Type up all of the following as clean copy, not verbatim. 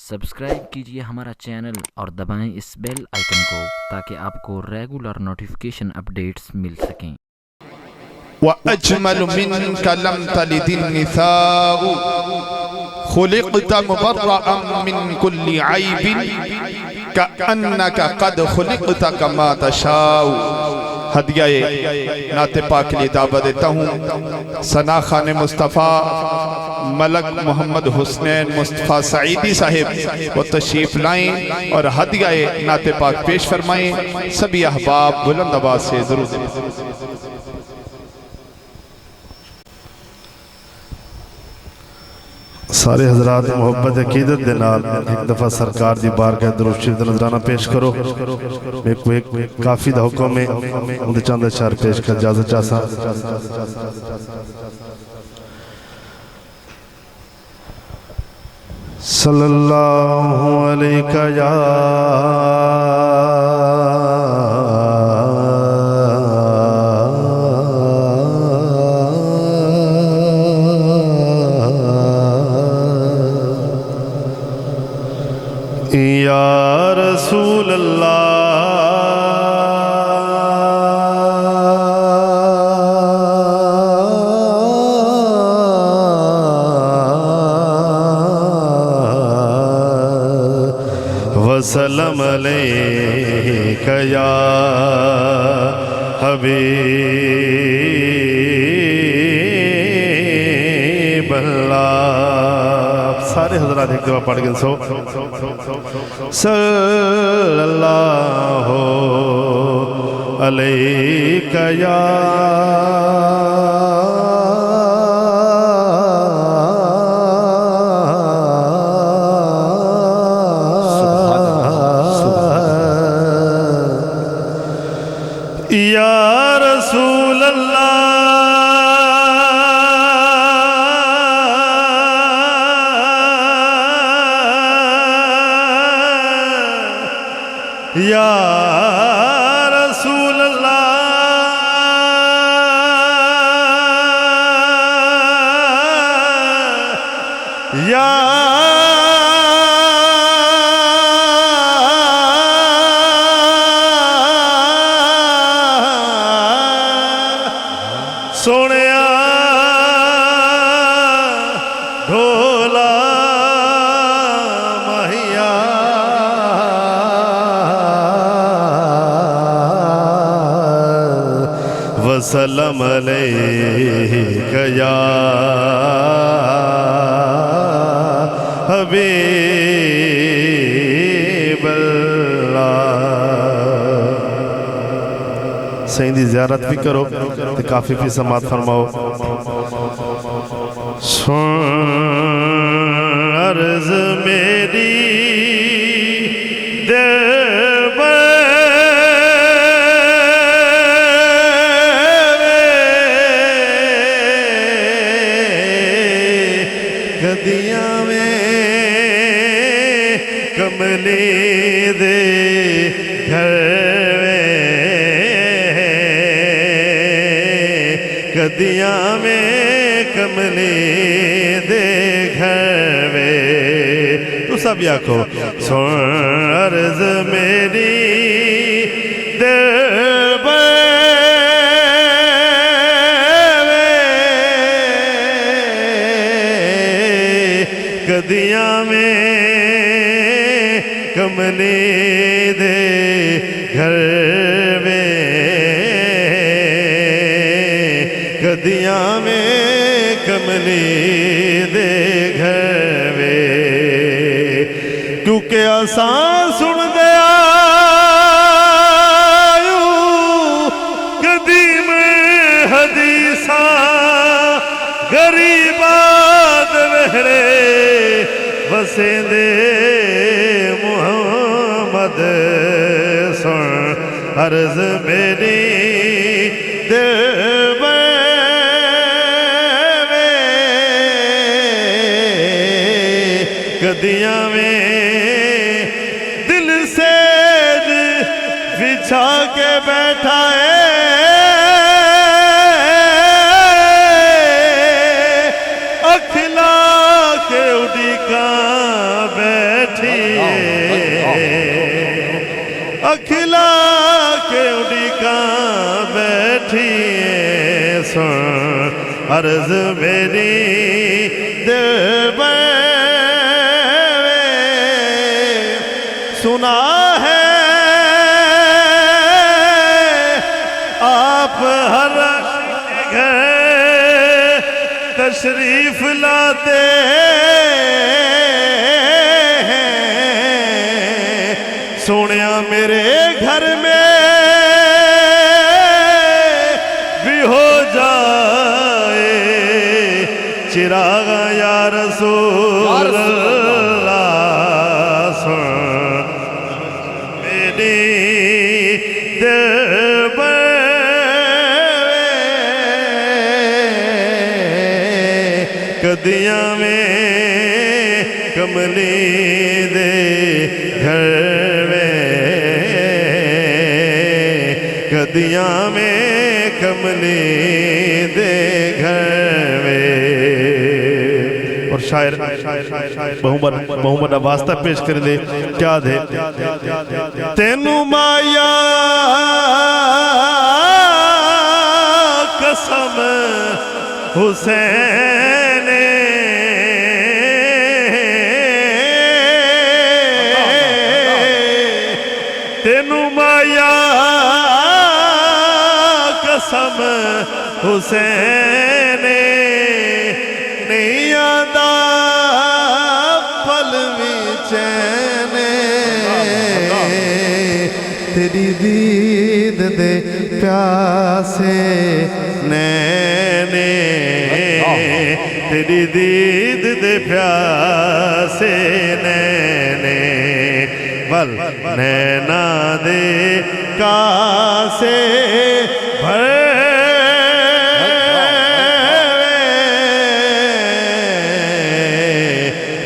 Subscribe कीजिए हमारा channel और दबाएं इस बेल आइकन को ताकि आपको रेगुलर नोटिफिकेशन अपडेट्स मिल सकें। वअज्मल मिनका लम तलिदिन निसाउ खुलिक़त मुबर्रअन मिन कुल्लि ऐबिन कअन्नका क़द खुलिक़त कमा तशाउ। हदियाए नाते पाक के लिए दावत देता हूँ। सना खान मुस्तफ़ा मलक मोहम्मद हुसनैन मुस्तफ़ा सईदी साहिब वो तशरीफ़ लाएँ और हदियाए नाते पाक पेश फरमाएँ। सभी अहबाब बुलंद आवाज़ से ज़रूर सारे हजरात मोहब्बत अकीदत दे नाल एक दफ़ा सरकार दी बारगाह दुरूद शरीफ दा नजराना पेश करो। एक काफ़ी दा हुक्म है उहदे चंद अशआर पेश कर इजाजत चाहसा। सल्लल्लाहु अलैका या या रसूल अल्लाह वसल्लम अलैका या हबीब अल्लाह। सारे हजरात एक दफा पढ़ गए सल्लल्लाहु अलैका या रसूल अल्लाह या रसूल अल्लाह या सोनिया ढोला महिया वसल्लम अलैका या हबीब अल्लाह। सही दी ज़ियारत भी करो तो काफ़ी भी समात फरमाओ। सुन अर्ज़ मेरी गदियाँ में कमली दे घर गदियाँ में कमली दे घर में तू सब आखो सुन अर्ज़ मेरी गदियाँ में कमली दे घर में गदियाँ में कमली दे घर में क्योंकि आसान सुन गया कदीम हदीसा गरीबाद वहरे वसेंदे मुहम्मद सुन अर्ज़ मेरी गदियाँ में दिल से बिछा के बैठा है अखिला के उड़ी का बैठे अखिला के उड़ीका बैठिए सुन अर्ज मेरी दिल सुना है आप हर घर तशरीफ लाते सोनिया मेरे घर में भी हो जाए चिराग या रसूल अल्लाह सुन मेरी दिल कदियां में कमली दे घर कदियां में कमली दे घर में। और शायर मोहम्मद वास्ता पेश कर दे क्या दे तेनू माया कसम हुसैन तेनू माया कसम हुसैन नहीं आदा पल में चैन तेरी दीद दे प्यासे नैने तेरी दीद दे प्यासे नैने बल नैना दे कासे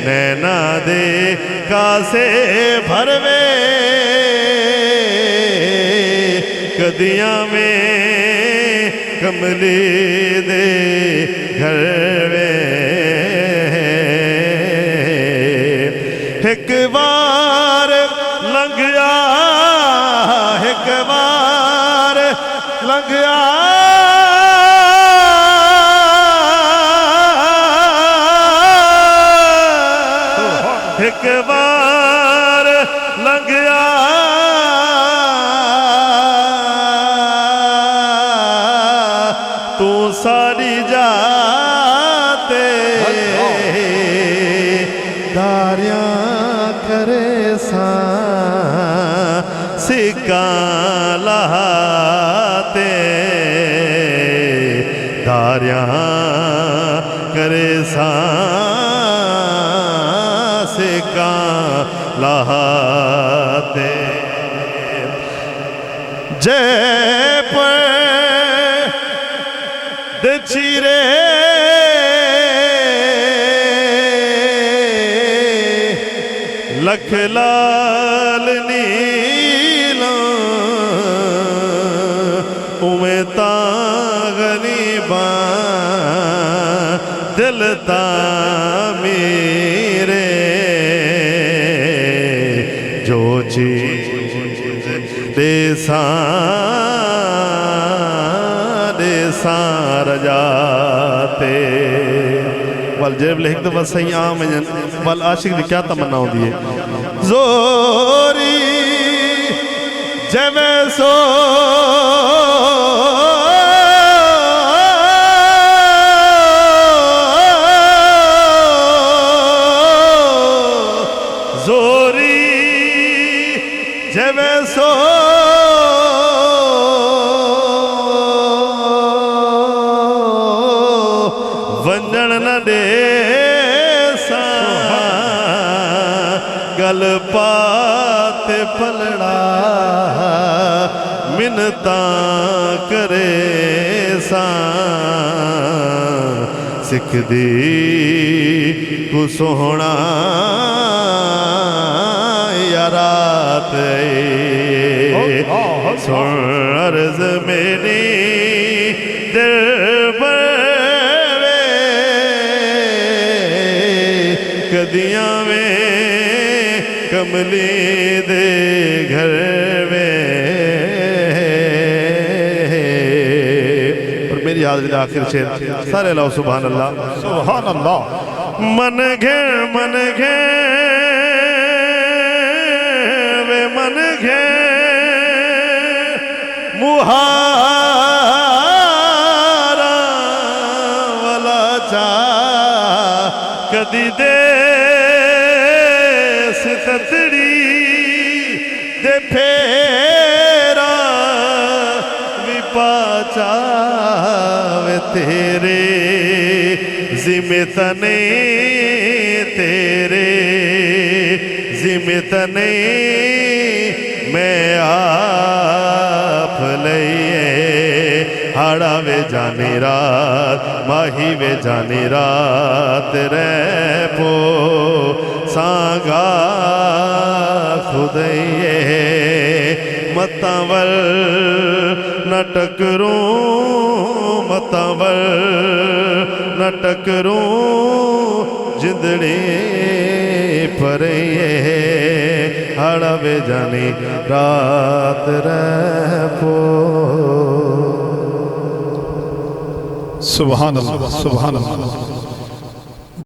नैना दे कासे भरवे कदियां में कमली दे घर में एक बार लंघया एक बार लंघया एक बार लंघया तू सारी जाते दारियां करे सा सिक्का लहाते दारियां करे सा सिक्का लहाते जय पर दे चीरे लख लाल नीला उमें ता गरीबा दिल ता मेरे जो चीज देसा रजाते वल जब लिख दो बस सही आम वल आशिक की क्या तमन्ना होती है जोरी जब सो जोरी जब सो वंजन न दे सा गल पाते पलड़ा मिन्नता करे सा सिख दी को सोहना यारात सुन अर्ज मेरी दिल कदियां में कमली दे घर में। और मेरी हाज़री का आखिर शेर सारे लो सुभान अल्लाह सुभान अल्लाह। मन घे वे मन घे मुहारा वाला चा कदी दे सितड़ी दे फेरा विपाचा वे तेरे जिम्मे तने तेरे जिम्मे तने मैं आप लइए। हाड़ा वे जानी रात माही वे जानी रात रे पो सांगा खुदैये। मतावल न टकरूं मतावल न टकरूं जिंदड़ी पर हाड़ा वे जानी रात रहो। सुभान अल्लाह सुभान अल्लाह।